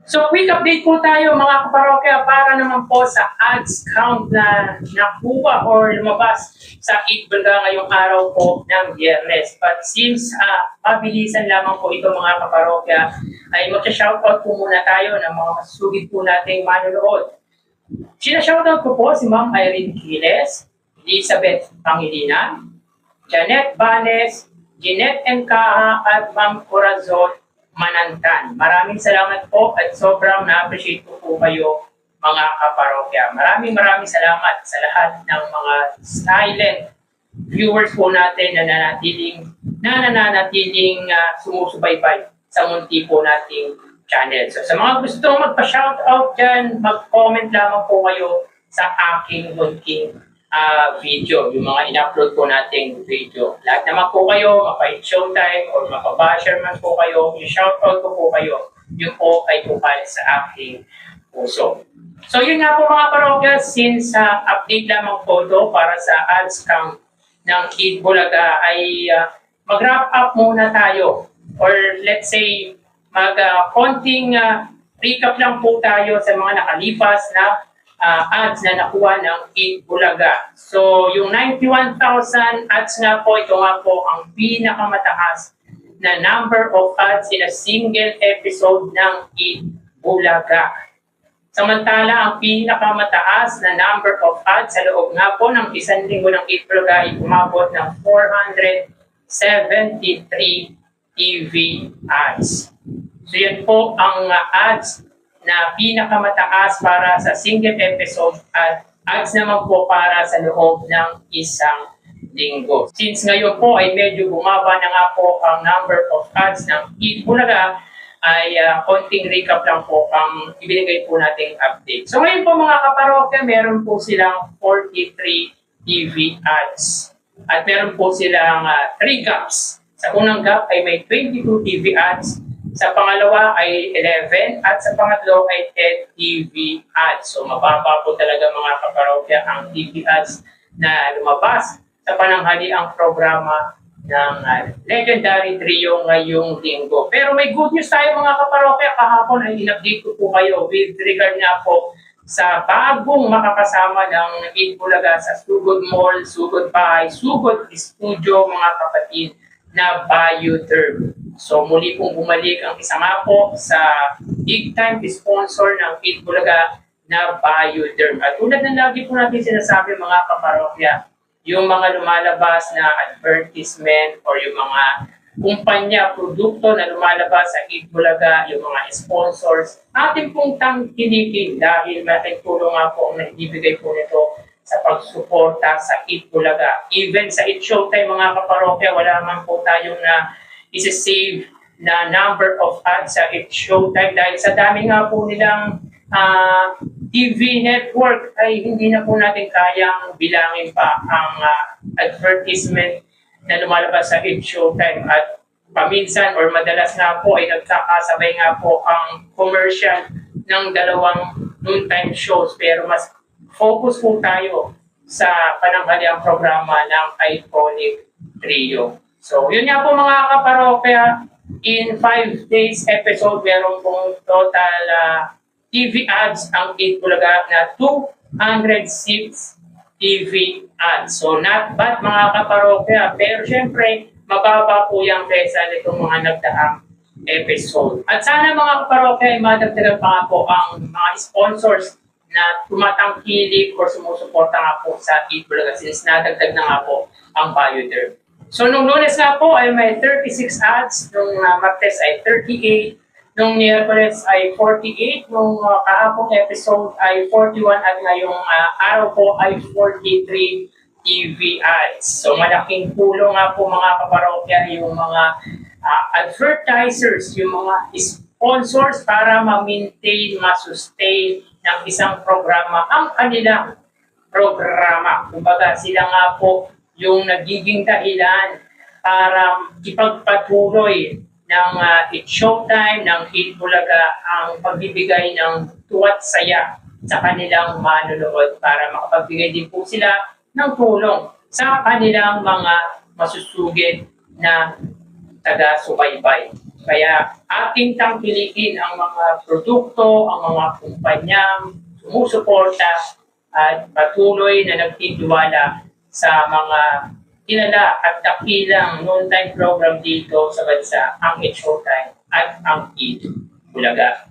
So quick update po tayo mga kaparokya para naman po sa ads count na nakuha or lumabas sa Itbulaga ngayong araw po ng Biyernes. But since mabilisan lamang po ito mga kaparokya, ay mag-shoutout po muna tayo ng mga masusugid po nating manonood. Sina-shoutout ko po si Ma'am Irene Quiles, Elizabeth Pangilinan, Janet Banes, Jeanette Encaha at Ma'am Corazon Manantan. Maraming salamat po at sobrang na-appreciate ko po kayo mga kaparokya. Maraming salamat sa lahat ng mga silent viewers po natin na nananatiling sumusubaybay sa munti po nating channel. So sa mga gustong magpa-shoutout dyan, mag-comment lamang po kayo sa aking munting video, yung mga in-upload po nating video. Lahat naman po kayo, mapa-showtime or mapa-basher man po kayo, yung shoutout ko po kayo, yung po ay tukal sa aking puso. So yun nga po mga parokya, since update lamang po ito para sa ads count ng Itbulaga ay mag-wrap up muna tayo or let's say konting recap lang po tayo sa mga nakalipas na ads na nakuha ng Itbulaga. So, yung 91,000 ads nga po, ito nga po ang pinakamataas na number of ads in a single episode ng Itbulaga. Samantala, ang pinakamataas na number of ads sa loob nga po ng isang linggo ng Itbulaga ay umabot ng 473 TV ads. So, yan po ang ads na pinakamataas para sa single episode at ads naman po para sa loob ng isang linggo. Since ngayon po ay medyo bumaba na nga po ang number of ads ng Itbulaga, ay konting recap lang po ang ibinigay po nating update. So ngayon po mga kaparokya, meron po silang 43 TV ads. At meron po silang 3 gaps. Sa unang gap ay may 22 TV ads. Sa pangalawa ay 11 at sa pangatlo ay 10 TV ads. So mababa po talaga mga kaparokya ang TV ads na lumabas sa pananghaliang programa ng Legendary Trio ngayong linggo. Pero may good news tayo mga kaparokya. Kahapon ay in-update ko po kayo with regard nga po sa bagong makakasama ng Itbulaga sa Sugod Mall, Sugod Bahay, Sugod Studio mga kapatid na Bioderm. So muli pong bumalik ang isa nga po sa big time sponsor ng Itbulaga na Bioderm. At tulad ng lagi po natin sinasabi mga kaparokya, yung mga lumalabas na advertisement or yung mga kumpanya, produkto na lumalabas sa Itbulaga, yung mga sponsors, ating pong tangkilikin dahil malaking tulong nga po ang naibibigay po nito sa pagsuporta sa Itbulaga. Even sa It Showtime mga kaparokya, wala man po tayong na isi-save na number of ads sa It Showtime dahil sa dami nga po nilang TV network ay hindi na po natin kayang bilangin pa ang advertisement na lumalabas sa It Showtime at paminsan or madalas nga po ay nagkakasabay nga po ang commercial ng dalawang noontime shows pero mas focus po tayo sa pananghaliang programa ng Iconic Trio. So, yun nga po mga kaparokya, in 5 days episode, meron pong total TV ads ang Itbulaga na 206 TV ads. So, not bad mga kaparokya, pero syempre, mababa po yung kesa nitong mga nagdaang episode. At sana mga kaparokya, ay madagdagan pa nga po ang mga sponsors na tumatangkilik o sumusuporta nga po sa Itbulaga since nadagdag na nga po ang Bioderm. So, nung Lunes nga po ay may 36 ads, nung Martes ay 38, nung Miyerkules ay 48, nung kahapong episode ay 41, at ngayong araw po ay 43 TV ads. So, malaking tulong nga po mga kaparokya yung mga advertisers, yung mga sponsors para ma-maintain, ma-sustain ng isang programa ang kanilang programa. Kumbaga, sila nga po yung nagiging dahilan para ipagpatuloy ng It Showtime, ng Itbulaga ang pagbibigay ng tuwa't saya sa kanilang manonood para makapagbigay din po sila ng tulong sa kanilang mga masusugid na taga-subaybay. Kaya ating tangkilikin ang mga produkto, ang mga kumpanyang sumusuporta at patuloy na nagtitiwala sa mga kilala at dakilang noontime program dito sa bansa, ang It's Showtime at ang Eat Bulaga.